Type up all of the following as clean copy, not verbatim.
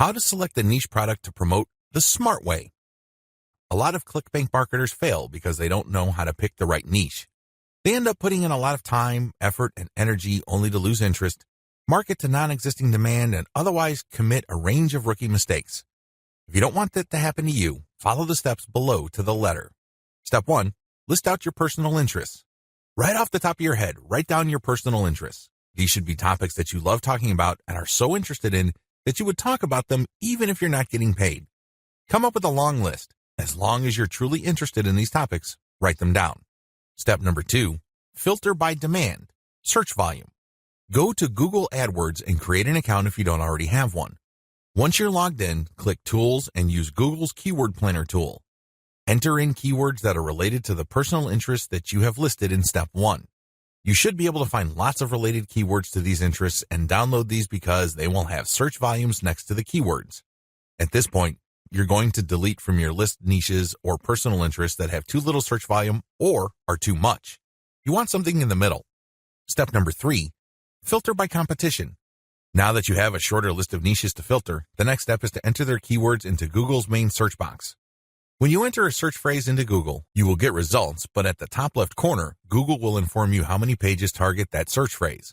How to select a niche product to promote the smart way. A lot of ClickBank marketers fail because they don't know how to pick the right niche. They end up putting in a lot of time, effort, and energy only to lose interest, market to non-existing demand, and otherwise commit a range of rookie mistakes. If you don't want that to happen to you, follow the steps below to the letter. Step 1. List out your personal interests. Right off the top of your head, write down your personal interests. These should be topics that you love talking about and are so interested in that you would talk about them even if you're not getting paid. Come up with a long list. As long as you're truly interested in these topics, write them down. Step number 2, filter by demand, search volume. Go to Google AdWords and create an account if you don't already have one. Once you're logged in, click Tools and use Google's Keyword Planner tool. Enter in keywords that are related to the personal interests that you have listed in Step 1. You should be able to find lots of related keywords to these interests and download these because they will have search volumes next to the keywords. At this point, you're going to delete from your list niches or personal interests that have too little search volume or are too much. You want something in the middle. Step number 3, filter by competition. Now that you have a shorter list of niches to filter, the next step is to enter their keywords into Google's main search box. When you enter a search phrase into Google, you will get results, but at the top left corner, Google will inform you how many pages target that search phrase.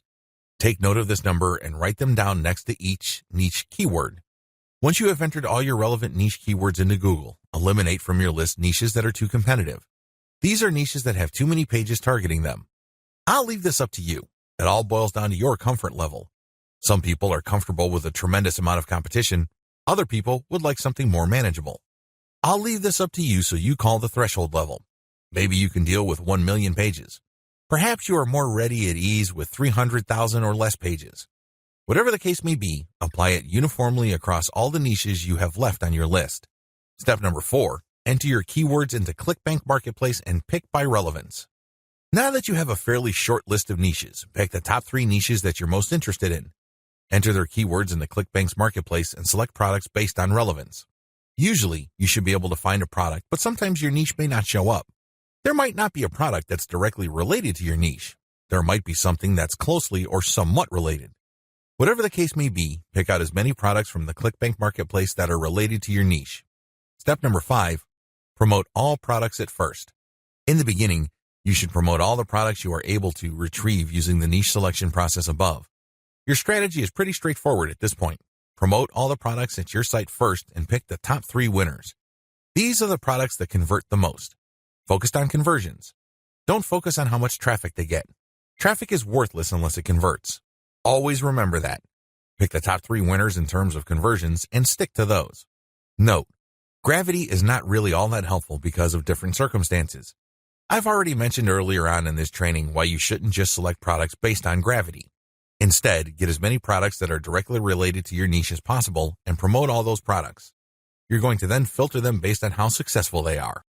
Take note of this number and write them down next to each niche keyword. Once you have entered all your relevant niche keywords into Google, eliminate from your list niches that are too competitive. These are niches that have too many pages targeting them. I'll leave this up to you. It all boils down to your comfort level. Some people are comfortable with a tremendous amount of competition. Other people would like something more manageable. I'll leave this up to you so you call the threshold level. Maybe you can deal with 1 million pages. Perhaps you are more ready at ease with 300,000 or less pages. Whatever the case may be, apply it uniformly across all the niches you have left on your list. Step number 4, enter your keywords into ClickBank Marketplace and pick by relevance. Now that you have a fairly short list of niches, pick the top 3 niches that you're most interested in. Enter their keywords into ClickBank's Marketplace and select products based on relevance. Usually, you should be able to find a product, but sometimes your niche may not show up. There might not be a product that's directly related to your niche. There might be something that's closely or somewhat related. Whatever the case may be, pick out as many products from the ClickBank Marketplace that are related to your niche. Step number 5, promote all products at first. In the beginning, you should promote all the products you are able to retrieve using the niche selection process above. Your strategy is pretty straightforward at this point. Promote all the products at your site first and pick the top 3 winners. These are the products that convert the most. Focus on conversions. Don't focus on how much traffic they get. Traffic is worthless unless it converts. Always remember that. Pick the top 3 winners in terms of conversions and stick to those. Note, gravity is not really all that helpful because of different circumstances. I've already mentioned earlier on in this training why you shouldn't just select products based on gravity. Instead, get as many products that are directly related to your niche as possible and promote all those products. You're going to then filter them based on how successful they are.